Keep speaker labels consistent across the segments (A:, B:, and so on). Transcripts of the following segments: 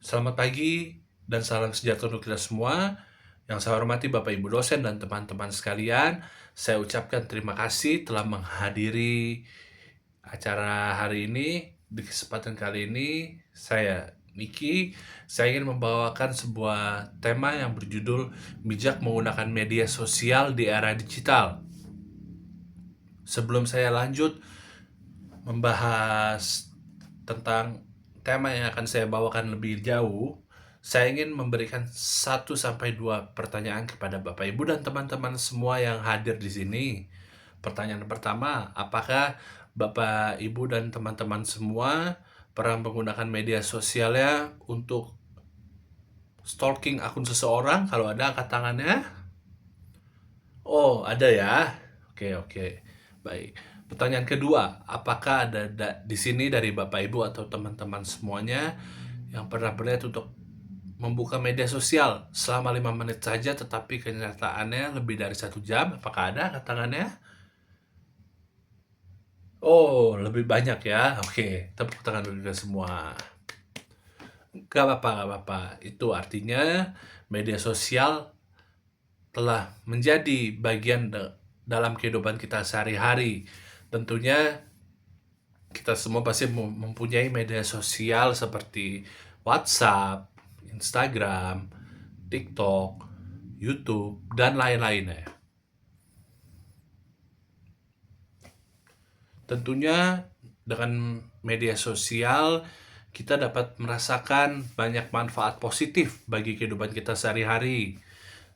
A: Selamat pagi dan salam sejahtera untuk kita semua. Yang saya hormati Bapak Ibu dosen dan teman-teman sekalian, saya ucapkan terima kasih telah menghadiri acara hari ini. Di kesempatan kali ini, saya Niki, saya ingin membawakan sebuah tema yang berjudul bijak menggunakan media sosial di era digital. Sebelum saya lanjut membahas tentang tema yang akan saya bawakan lebih jauh, saya ingin memberikan 1 sampai 2 pertanyaan kepada Bapak Ibu dan teman-teman semua yang hadir di sini. Pertanyaan pertama, apakah Bapak Ibu dan teman-teman semua pernah menggunakan media sosialnya untuk stalking akun seseorang? Kalau ada, angkat tangannya. Oh, ada ya. Oke, oke. Baik. Pertanyaan kedua, apakah ada di sini dari Bapak Ibu atau teman-teman semuanya yang pernah berniat untuk membuka media sosial selama 5 menit saja tetapi kenyataannya lebih dari 1 jam? Apakah ada tangannya? Oh, lebih banyak ya. Oke, tepuk tangan dulu kita semua. Gak apa-apa, gak apa-apa. Itu artinya media sosial telah menjadi bagian dalam kehidupan kita sehari-hari. Tentunya kita semua pasti mempunyai media sosial seperti WhatsApp, Instagram, TikTok, YouTube, dan lain-lainnya. Tentunya dengan media sosial kita dapat merasakan banyak manfaat positif bagi kehidupan kita sehari-hari.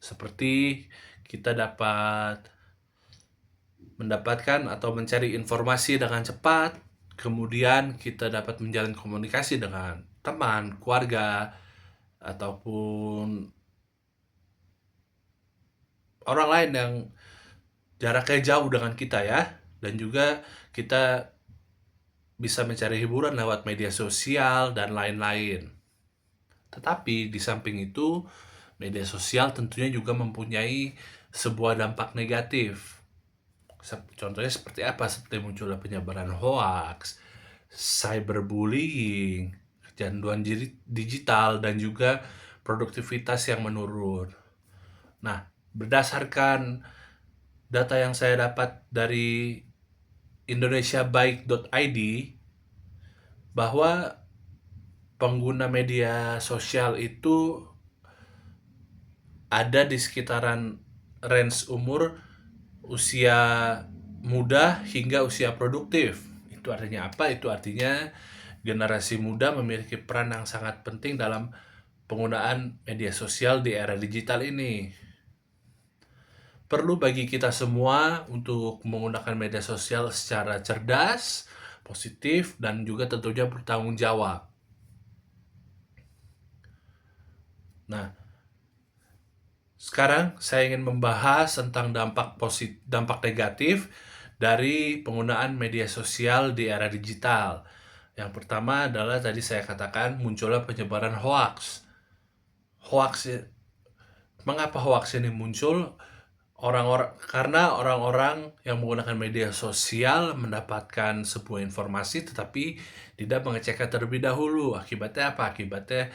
A: Seperti kita dapat mendapatkan atau mencari informasi dengan cepat, kemudian kita dapat menjalin komunikasi dengan teman, keluarga, ataupun orang lain yang jaraknya jauh dengan kita ya. Dan juga kita bisa mencari hiburan lewat media sosial dan lain-lain. Tetapi di samping itu, media sosial tentunya juga mempunyai sebuah dampak negatif. Contohnya seperti apa? Seperti munculnya penyebaran hoaks, cyberbullying, kecanduan digital, dan juga produktivitas yang menurun. Nah, berdasarkan data yang saya dapat dari indonesiabaik.id, bahwa pengguna media sosial itu ada di sekitaran range umur usia muda hingga usia produktif. Itu artinya apa? Itu artinya generasi muda memiliki peran yang sangat penting dalam penggunaan media sosial di era digital ini. Perlu bagi kita semua untuk menggunakan media sosial secara cerdas, positif, dan juga tentunya bertanggung jawab. Nah, sekarang saya ingin membahas tentang dampak negatif dari penggunaan media sosial di era digital. Yang pertama adalah tadi saya katakan munculnya penyebaran hoax. Hoax, mengapa hoax ini muncul? Karena orang-orang yang menggunakan media sosial mendapatkan sebuah informasi tetapi tidak mengeceknya terlebih dahulu. Akibatnya apa? Akibatnya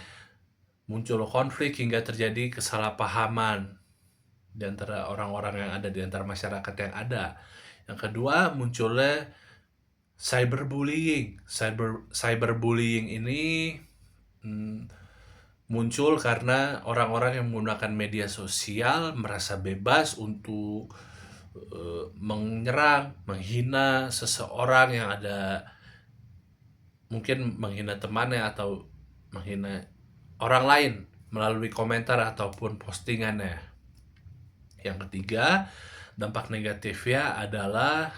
A: muncul konflik hingga terjadi kesalahpahaman di antara orang-orang yang ada, di antara masyarakat yang ada. Yang kedua, munculnya cyberbullying. Cyberbullying ini muncul karena orang-orang yang menggunakan media sosial merasa bebas untuk menyerang, menghina seseorang yang ada, mungkin menghina temannya atau menghina orang lain melalui komentar ataupun postingannya. Yang ketiga, dampak negatifnya adalah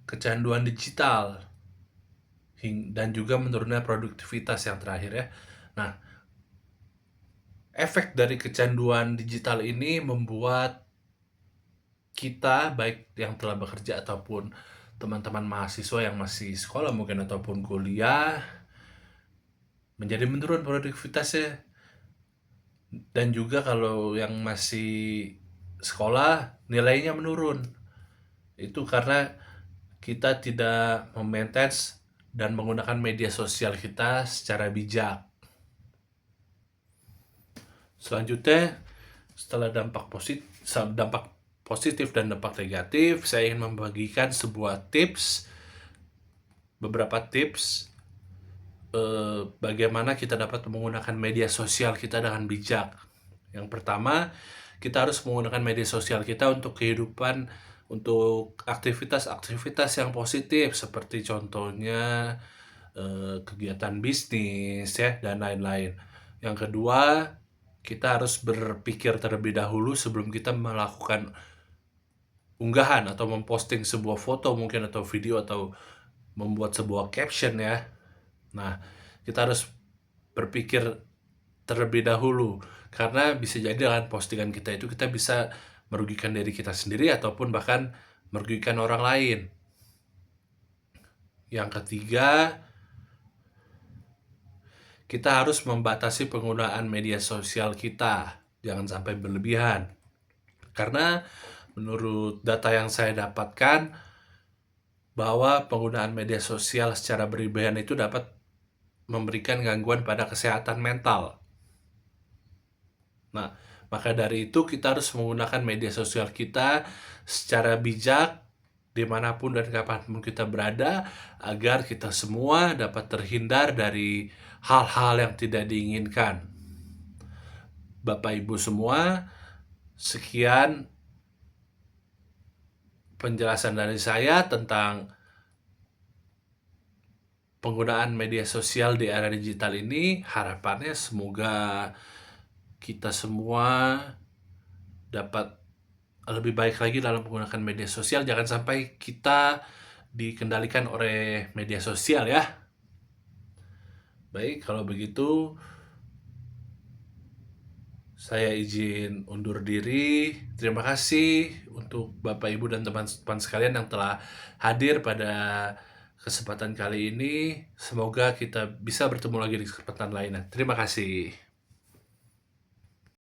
A: kecanduan digital dan juga menurunnya produktivitas yang terakhir ya. Nah, efek dari kecanduan digital ini membuat kita, baik yang telah bekerja ataupun teman-teman mahasiswa yang masih sekolah mungkin ataupun kuliah, menjadi menurun produktivitasnya. Dan juga kalau yang masih sekolah, nilainya menurun. Itu karena kita tidak memaintain dan menggunakan media sosial kita secara bijak. Selanjutnya, setelah dampak positif dan dampak negatif, saya ingin membagikan beberapa tips bagaimana kita dapat menggunakan media sosial kita dengan bijak. Yang pertama, kita harus menggunakan media sosial kita untuk untuk aktivitas-aktivitas yang positif, seperti contohnya kegiatan bisnis ya, dan lain-lain. Yang kedua, kita harus berpikir terlebih dahulu sebelum kita melakukan unggahan atau memposting sebuah foto mungkin atau video atau membuat sebuah caption ya. Nah, kita harus berpikir terlebih dahulu, karena bisa jadi dengan postingan kita itu kita bisa merugikan diri kita sendiri ataupun bahkan merugikan orang lain. Yang ketiga, kita harus membatasi penggunaan media sosial kita, jangan sampai berlebihan. Karena menurut data yang saya dapatkan, bahwa penggunaan media sosial secara berlebihan itu dapat memberikan gangguan pada kesehatan mental. Nah, maka dari itu kita harus menggunakan media sosial kita secara bijak dimanapun dan kapanpun kita berada, agar kita semua dapat terhindar dari hal-hal yang tidak diinginkan. Bapak Ibu semua, sekian penjelasan dari saya tentang penggunaan media sosial di era digital ini. Harapannya semoga kita semua dapat lebih baik lagi dalam menggunakan media sosial. Jangan sampai kita dikendalikan oleh media sosial ya. Baik, kalau begitu saya izin undur diri. Terima kasih untuk Bapak, Ibu, dan teman-teman sekalian yang telah hadir pada kesempatan kali ini. Semoga kita bisa bertemu lagi di kesempatan lainnya. Terima kasih.